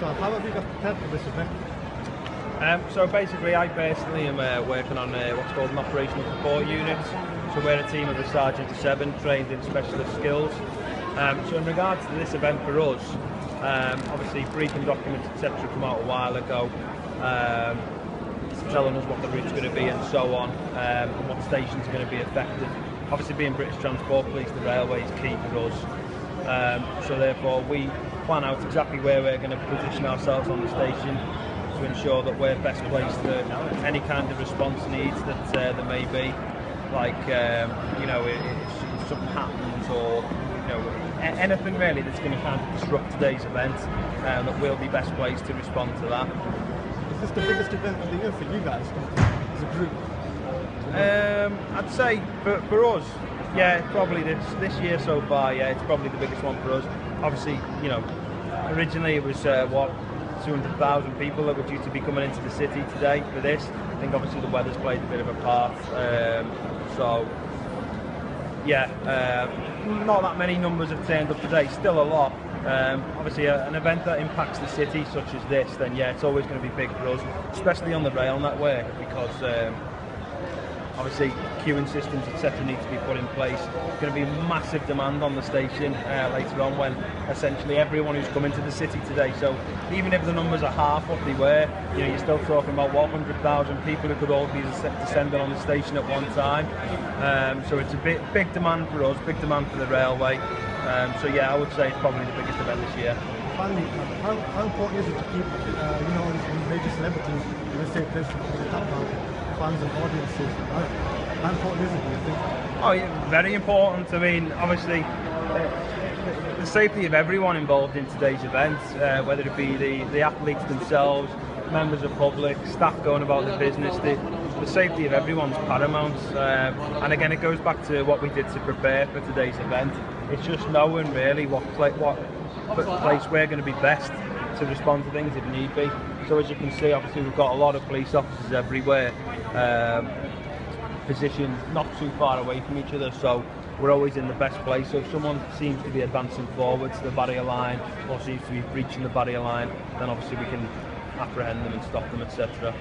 So how have you got prepared for this event? So basically, I personally am working on what's called an operational support unit. So we're a team of a sergeant of 7 trained in specialist skills. So in regards to this event for us, obviously briefing documents etc. come out a while ago, telling us what the route's going to be and so on, and what stations are going to be affected. Obviously being British Transport Police, the railway is key for us. So therefore we plan out exactly where we're going to position ourselves on the station to ensure that we're best placed for any kind of response needs that there may be. Like, you know, if something happens or, you know, anything really that's going to kind of disrupt today's event, that we'll be best placed to respond to that. Is this the biggest event of the year for you guys as a group? I'd say for us, yeah, probably this year so far, yeah, it's probably the biggest one for us. Obviously, you know, originally it was 200,000 people that were due to be coming into the city today for this. I think obviously the weather's played a bit of a part. So yeah, not that many numbers have turned up today, still a lot. Obviously an event that impacts the city such as this, then yeah, it's always going to be big for us, especially on the rail network, because obviously queuing systems etc. need to be put in place. There's going to be massive demand on the station later on, when essentially everyone who's coming to the city today, so even if the numbers are half what they were, you know, you're still talking about 100,000 people who could all be descending on the station at one time. So it's a big demand for us, big demand for the railway. So yeah, I would say it's probably the biggest event this year. Finally, how important is it to keep you know, these major celebrities in a safe place for the top fans and audiences? How important is it, do you think? Oh yeah, very important. I mean, obviously the safety of everyone involved in today's event, whether it be the athletes themselves, members of public, staff going about their business, the safety of everyone's paramount. And again, it goes back to what we did to prepare for today's event. It's just knowing really what place we're going to be best to respond to things if need be. So as you can see, obviously we've got a lot of police officers everywhere, positioned not too far away from each other, so we're always in the best place. So if someone seems to be advancing forward to the barrier line or seems to be breaching the barrier line, then obviously we can apprehend them and stop them, etc.